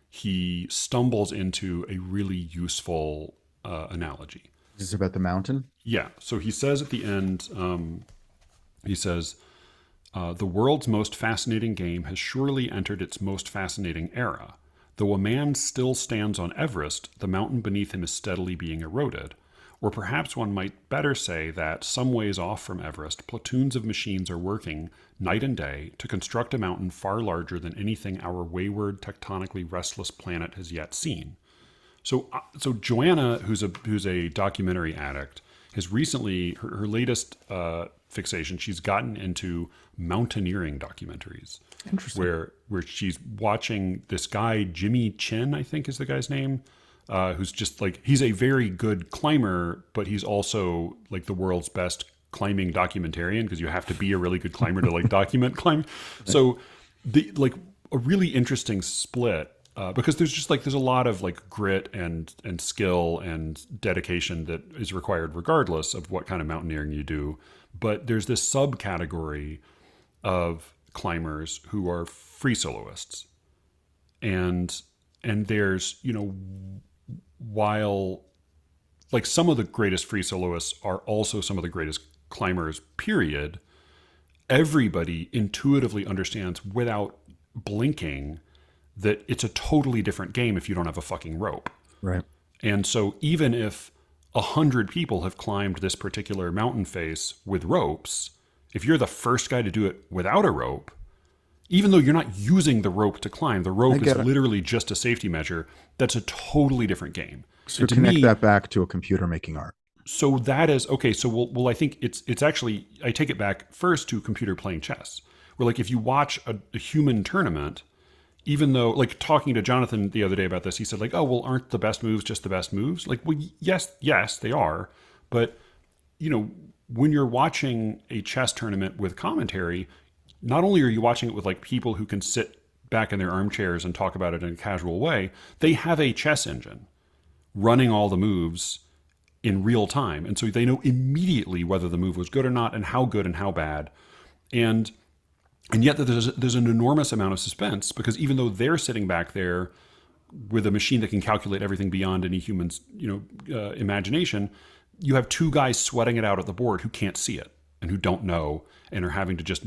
he stumbles into a really useful analogy. Is this about the mountain? Yeah. So he says at the end, he says, the world's most fascinating game has surely entered its most fascinating era. Though a man still stands on Everest, the mountain beneath him is steadily being eroded. Or perhaps one might better say that, some ways off from Everest, platoons of machines are working night and day to construct a mountain far larger than anything our wayward, tectonically restless planet has yet seen. So Joanna, who's a documentary addict, has recently, her latest fixation, she's gotten into mountaineering documentaries. Interesting. Where she's watching this guy, Jimmy Chin, I think is the guy's name, who's just like, he's a very good climber, but he's also like the world's best climbing documentarian, because you have to be a really good climber to like document climbing. So a really interesting split, because there's a lot of like grit and skill and dedication that is required regardless of what kind of mountaineering you do. But there's this subcategory of climbers who are free soloists. And there's, while like some of the greatest free soloists are also some of the greatest climbers, period, everybody intuitively understands without blinking that it's a totally different game if you don't have a fucking rope. Right. And so even if 100 people have climbed this particular mountain face with ropes, if you're the first guy to do it without a rope, even though you're not using the rope to climb, the rope is literally just a safety measure. That's a totally different game. So to connect that back to a computer making art. So that is, okay, so well I think it's actually, I take it back first to computer playing chess. Where like if you watch a human tournament, even though, like talking to Jonathan the other day about this, he said like, oh, well, aren't the best moves just the best moves? Like, well, yes, they are. But, when you're watching a chess tournament with commentary, not only are you watching it with like people who can sit back in their armchairs and talk about it in a casual way, they have a chess engine running all the moves in real time. And so they know immediately whether the move was good or not and how good and how bad. And yet there's an enormous amount of suspense, because even though they're sitting back there with a machine that can calculate everything beyond any human's imagination, you have two guys sweating it out at the board who can't see it and who don't know and are having to just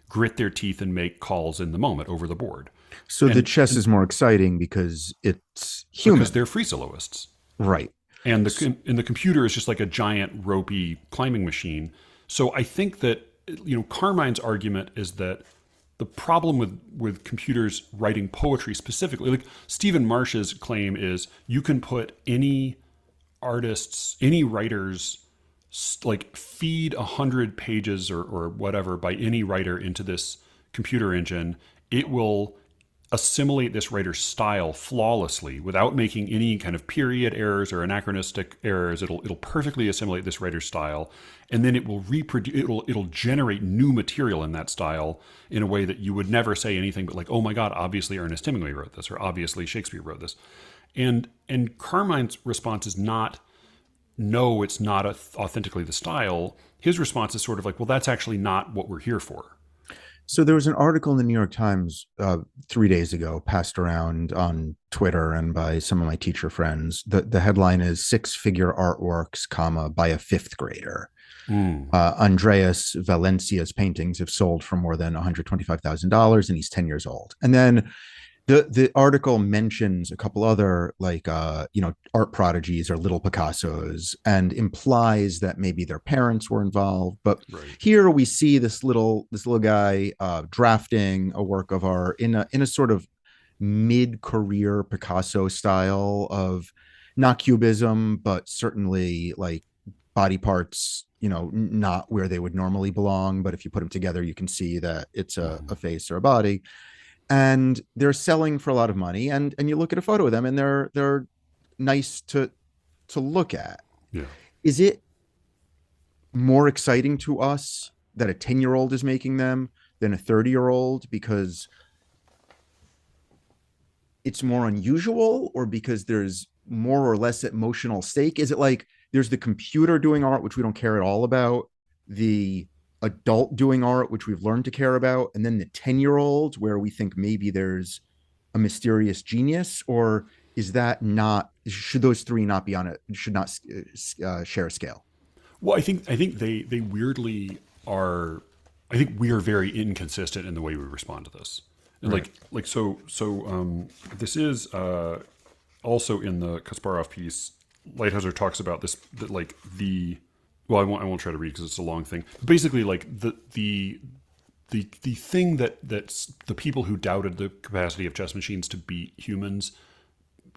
grit their teeth and make calls in the moment over the board. So the chess is more exciting because it's human. Because they're free soloists. Right. And the computer is just like a giant ropey climbing machine. So I think that, Carmine's argument is that the problem with computers writing poetry specifically, like Stephen Marsh's claim is you can put any artists, any writers, like feed 100 pages or whatever by any writer into this computer engine. It will assimilate this writer's style flawlessly without making any kind of period errors or anachronistic errors. It'll perfectly assimilate this writer's style, and then it will reproduce. It'll generate new material in that style in a way that you would never say anything but like, oh my God, obviously Ernest Hemingway wrote this, or obviously Shakespeare wrote this. And Carmine's response is not, no, it's not authentically the style. His response is sort of like, well, that's actually not what we're here for. So there was an article in the New York Times 3 days ago, passed around on Twitter and by some of my teacher friends. The headline is "Six-Figure Artworks, by a Fifth Grader." Andreas Valencia's paintings have sold for more than $125,000, and he's 10 years old. And then The article mentions a couple other like art prodigies or little Picassos, and implies that maybe their parents were involved. But Right. here we see this little guy drafting a work of art in a sort of mid-career Picasso style of not cubism, but certainly like body parts, not where they would normally belong. But if you put them together, you can see that it's a face or a body, and they're selling for a lot of money. And you look at a photo of them, and they're nice to look at. Yeah. Is it more exciting to us that a 10-year-old is making them than a 30-year-old because it's more unusual, or because there's more or less emotional stake? Is it like there's the computer doing art, which we don't care at all about, the adult doing art, which we've learned to care about, and then the 10-year-old, where we think maybe there's a mysterious genius? Or is that not, should those three not be on it, should not share a scale? Well, I think they weirdly are. I think we are very inconsistent in the way we respond to this. And Right. this is also in the Kasparov piece. Lighthouser talks about this that like the well, I won't try to read because it's a long thing. But basically, like the thing that's the people who doubted the capacity of chess machines to beat humans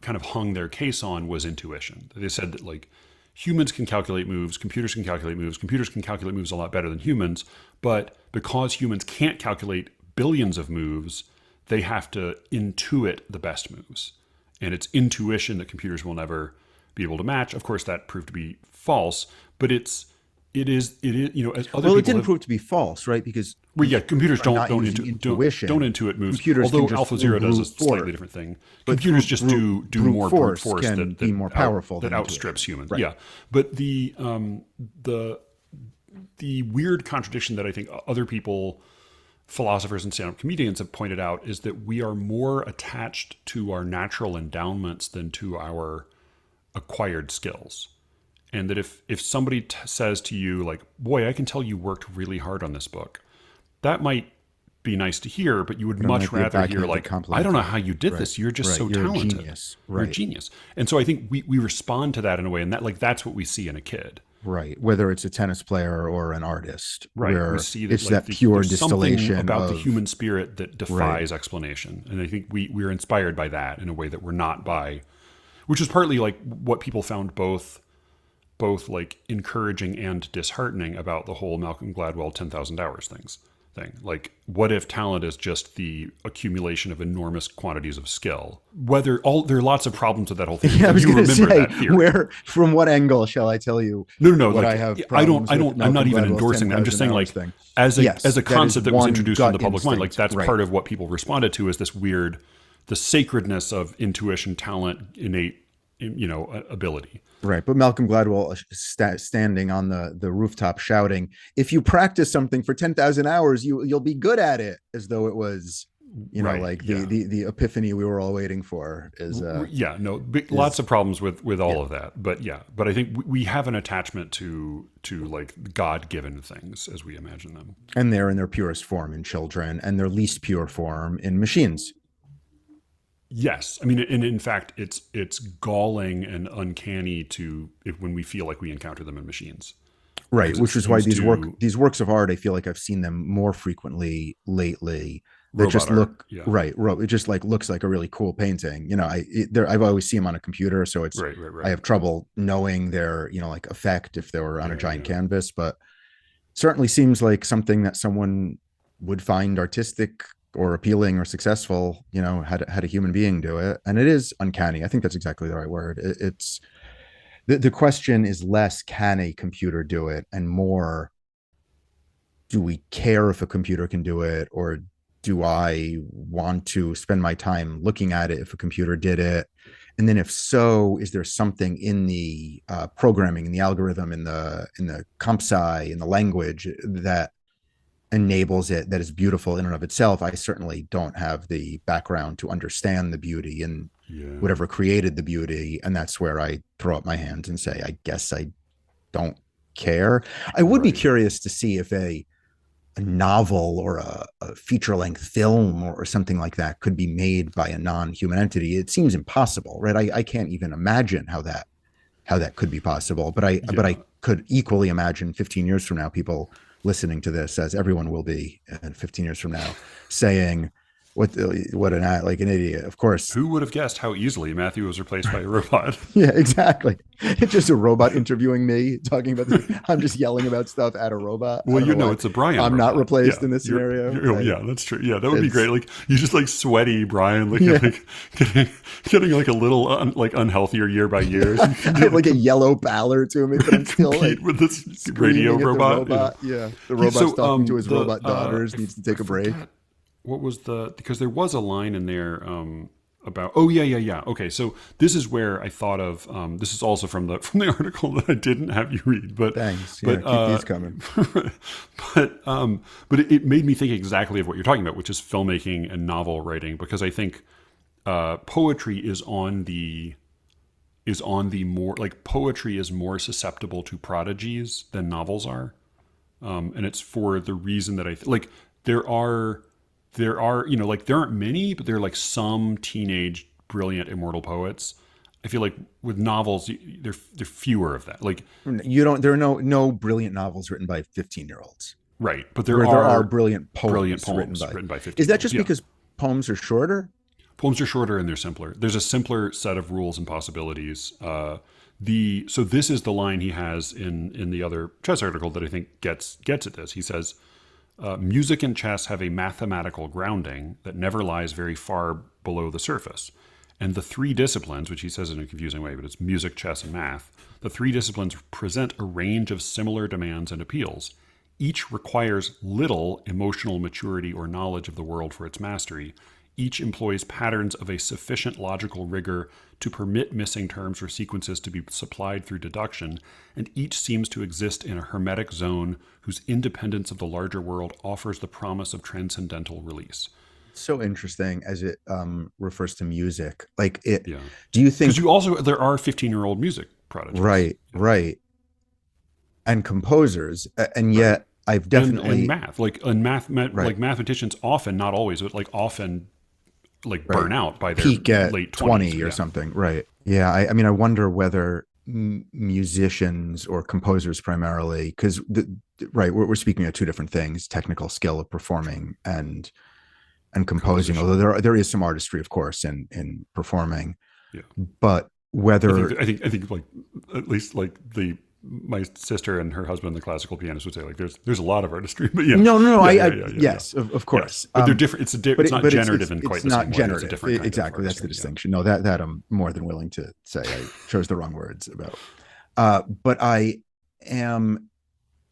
kind of hung their case on was intuition. They said that like humans can calculate moves, computers can calculate moves, computers can calculate moves a lot better than humans, but because humans can't calculate billions of moves, they have to intuit the best moves. And it's intuition that computers will never be able to match. Of course, that proved to be false, but it is as other Well, it people didn't have, prove to be false, right? Because well, yeah, computers are not don't using intuition. don't intuit moves. Computers can Although just AlphaZero does a brute slightly force. different thing. But Computers just do more brute force can that be more powerful that than outstrips intuition. humans. Right. Yeah, but the weird contradiction that I think other people, philosophers and stand-up comedians, have pointed out is that we are more attached to our natural endowments than to our acquired skills. And that if somebody says to you like, boy, I can tell you worked really hard on this book, that might be nice to hear, but you would But it much might be a rather hear backhanded like, I compliment. don't know how you did Right. this, you're just Right. so You're a talented, genius. you're a Right. genius. And so I think we respond to that in a way, and that's what we see in a kid. Right. Whether it's a tennis player or an artist, Right. We where see that it's like that pure there's something distillation about the of human spirit that defies explanation. And I think we're inspired by that in a way that we're not by, which is partly like what people found both like encouraging and disheartening about the whole Malcolm Gladwell 10,000 hours thing. Like, what if talent is just the accumulation of enormous quantities of skill? There are lots of problems with that whole thing. Yeah, I was you going to remember say, that theory. where, from what angle shall I tell you? No. What Like, I have I problems with I'm not Malcolm even Gladwell's endorsing that. I'm just saying, 10,000 like, hours thing. as a Yes, as a that is concept that was one introduced in the gut public mind, like instinct. that's Right. part of what people responded to, is this weird, the sacredness of intuition, talent, innate, ability. Right. But Malcolm Gladwell standing on the rooftop shouting, if you practice something for 10,000 hours, you'll be good at it, as though it was, Right, like yeah. the epiphany we were all waiting for is, Lots of problems with all of that, but I think we have an attachment to like God-given things as we imagine them. and they're in their purest form in children and their least pure form in machines. Yes, I mean, and in fact, it's galling and uncanny when we feel like we encounter them in machines. Right. Because Which it is why seems these works of art, I feel like I've seen them more frequently lately. They Robot just art, look yeah. right. It just like looks like a really cool painting. I've always seen them on a computer, so it's Right. I have trouble knowing their like effect if they were on a giant canvas, but certainly seems like something that someone would find artistic or appealing or successful. Had a human being do it, and it is uncanny. I think that's exactly the right word. It's the question is less, can a computer do it, and more, do we care if a computer can do it, or do I want to spend my time looking at it if a computer did it? And then if so, is there something in the programming, in the algorithm, in the comp sci, in the language that enables it, that is beautiful in and of itself? I certainly don't have the background to understand the beauty and whatever created the beauty, and that's where I throw up my hands and say, I guess I don't care. I would be curious to see if a novel or a feature-length film or something like that could be made by a non-human entity. It seems impossible, right? I can't even imagine how that could be possible. But I could equally imagine 15 years from now, people listening to this, as everyone will be 15 years from now, saying, what an idiot. Of course. Who would have guessed how easily Matthew was replaced by a robot? Yeah, exactly. It's just a robot interviewing me, talking about this. I'm just yelling about stuff at a robot. Well, it's a Brian. I'm not replaced in this scenario. Right? Yeah, that's true. Yeah, that would be great. Like you just like sweaty Brian, like getting like a little unhealthier year by year. I have like a yellow pallor to me, but I'm still like with this radio robot. Yeah, the robot's talking to his robot daughters. Needs to take a break. What was because there was a line in there about okay, so this is where I thought of this is also from the article that I didn't have you read, but thanks, keep these coming. but it made me think exactly of what you're talking about, which is filmmaking and novel writing, because I think poetry is on the more, like, poetry is more susceptible to prodigies than novels are, and it's for the reason that there are there aren't many, but there are like some teenage brilliant immortal poets. I feel like with novels, there are fewer of that. Like there are no brilliant novels written by 15-year-olds. Right, but there are brilliant poems written by 15-year-olds. Is that just because poems are shorter? Poems are shorter and they're simpler. There's a simpler set of rules and possibilities. So this is the line he has in the other chess article that I think gets at this. He says, music and chess have a mathematical grounding that never lies very far below the surface. And the three disciplines, which he says in a confusing way, but it's music, chess, and math, the three disciplines present a range of similar demands and appeals. Each requires little emotional maturity or knowledge of the world for its mastery. Each employs patterns of a sufficient logical rigor to permit missing terms or sequences to be supplied through deduction, and each seems to exist in a hermetic zone whose independence of the larger world offers the promise of transcendental release. So interesting as it refers to music. Like it. Yeah. Do you think? Because there are 15-year-old music prodigies. Right. And composers, and yet I've definitely and math, like mathematicians often, not always, but like often. Burn out by their peak at late 20 or something. Right. Yeah. I mean, I wonder whether musicians or composers primarily, because we're speaking of two different things: technical skill of performing and composing. Although there is some artistry, of course, in performing. Yeah. But whether I think like at least like my sister and her husband, the classical pianist, would say like there's a lot of artistry, but yes, of course, but they're different. It's not generative in quite the same way. It's not generative. It's a different exactly. That's the distinction. No, that I'm more than willing to say. I chose the wrong words about. But I am.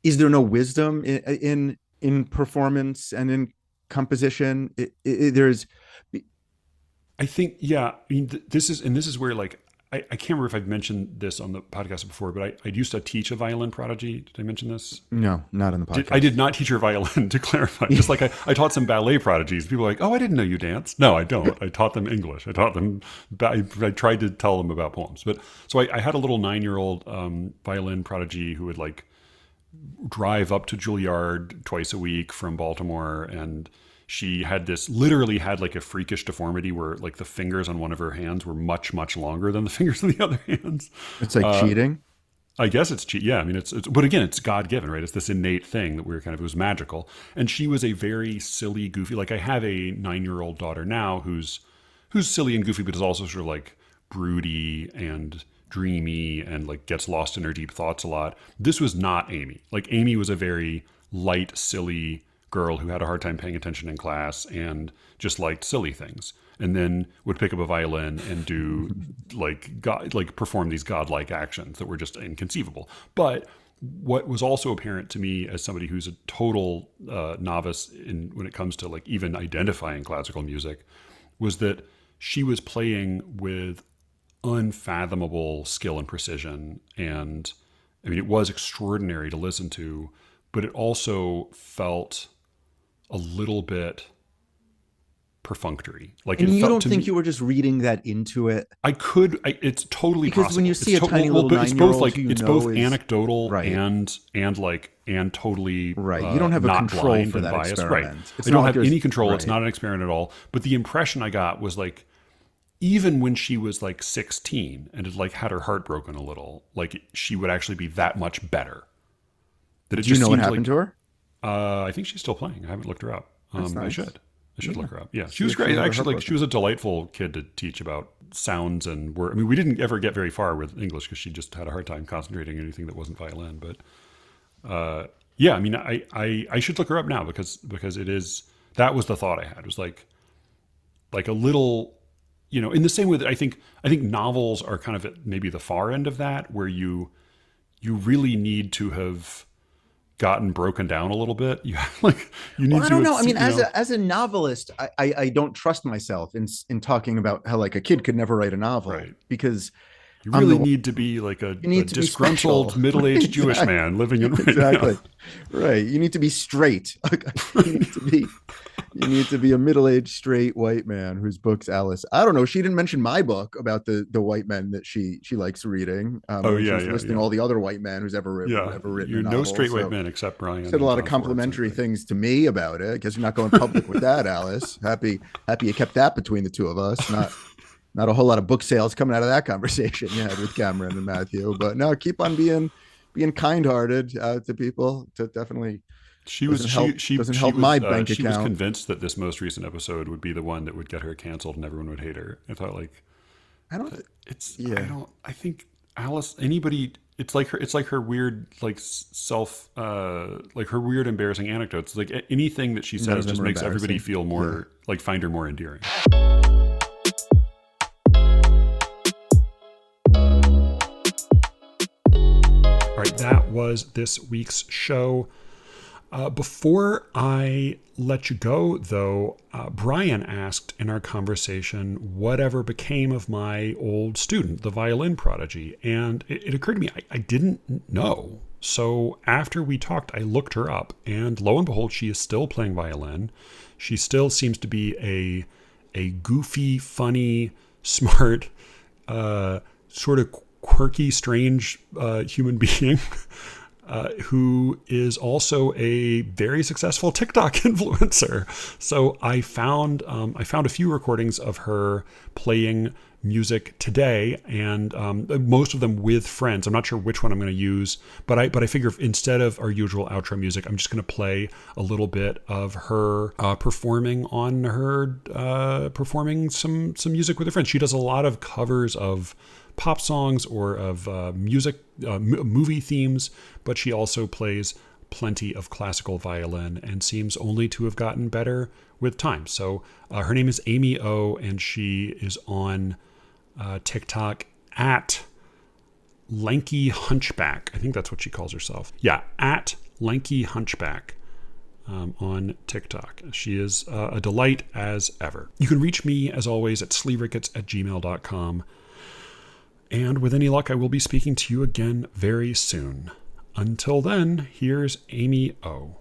Is there no wisdom in performance and in composition? There's. I think I mean this is where like. I can't remember if I've mentioned this on the podcast before, but I used to teach a violin prodigy. Did I mention this? No, not in the podcast. I did not teach her violin, to clarify. Just like I taught some ballet prodigies. People are like, oh, I didn't know you dance. No, I don't. I taught them English. I taught them, I tried to tell them about poems. But so I had a little 9-year-old violin prodigy who would like drive up to Juilliard twice a week from Baltimore, and she literally had like a freakish deformity where like the fingers on one of her hands were much, much longer than the fingers of the other hands. It's like cheating. I guess it's cheating. Yeah. I mean, but again, it's God given, right? It's this innate thing that it was magical. And she was a very silly, goofy, like I have a 9-year-old daughter now who's silly and goofy, but is also sort of like broody and dreamy and like gets lost in her deep thoughts a lot. This was not Amy. Like Amy was a very light, silly girl who had a hard time paying attention in class and just liked silly things, and then would pick up a violin and do perform these godlike actions that were just inconceivable. But what was also apparent to me as somebody who's a total novice when it comes to like even identifying classical music was that she was playing with unfathomable skill and precision. And I mean, it was extraordinary to listen to, but it also felt a little bit perfunctory. Like, and it you felt don't to think me, you were just reading that into it? It's totally because possible. when you see a tiny little but it's both 9-year-old like, who it's you both know is anecdotal right. and totally right. You don't have a not control blind for and that biased. experiment. Right. It's I not don't like have there's- any control. right. It's not an experiment at all. But the impression I got was like, even when she was like 16 and had like had her heart broken a little, like she would actually be that much better. That it Do you just know what seems happened like, to her? I think she's still playing. I haven't looked her up. That's nice. I should look her up. Yeah, See she was if she great. had her Actually, heart like she was a delightful kid to teach about sounds and word. I mean, we didn't ever get very far with English because she just had a hard time concentrating on anything that wasn't violin. But yeah, I mean, I should look her up now because it is, that was the thought I had, was like a little, you know, in the same way that I think novels are kind of at maybe the far end of that, where you really need to have gotten broken down a little bit. You need well, to. I don't know. I mean, you know, as a novelist, I don't trust myself in talking about how like a kid could never write a novel, right. because you really need to be like a disgruntled middle-aged exactly. Jewish man living in exactly right. You need to be straight. You need to be a middle-aged straight white man whose books Alice. I don't know. She didn't mention my book about the white men that she likes reading. Oh yeah, she was listing all the other white men who's ever written a novel. No straight white men except Brian. Said a lot of complimentary things to me about it. I guess you're not going public with that, Alice. Happy you kept that between the two of us. Not a whole lot of book sales coming out of that conversation you had with Cameron and Matthew. But no, keep on being kind-hearted to people. To definitely. She doesn't help my bank account. She was convinced that this most recent episode would be the one that would get her canceled and everyone would hate her. I thought, like, I think Alice, anybody, it's like her weird, like like her weird embarrassing anecdotes. Like anything that she says just makes everybody feel more, like, find her more endearing. All right, that was this week's show. Before I let you go, though, Brian asked in our conversation whatever became of my old student, the violin prodigy. And it occurred to me, I didn't know. So after we talked, I looked her up, and lo and behold, she is still playing violin. She still seems to be a goofy, funny, smart, sort of quirky, strange human being. Who is also a very successful TikTok influencer. So I found a few recordings of her playing music today, and most of them with friends. I'm not sure which one I'm going to use, but I figure instead of our usual outro music, I'm just going to play a little bit of her performing some music with her friends. She does a lot of covers of pop songs or of movie themes, but she also plays plenty of classical violin and seems only to have gotten better with time. So her name is Amy O, and she is on TikTok at Lanky Hunchback. I think that's what she calls herself. Yeah, at Lanky Hunchback on TikTok. She is a delight as ever. You can reach me, as always, at sleerickets@gmail.com. And with any luck, I will be speaking to you again very soon. Until then, here's Amy O.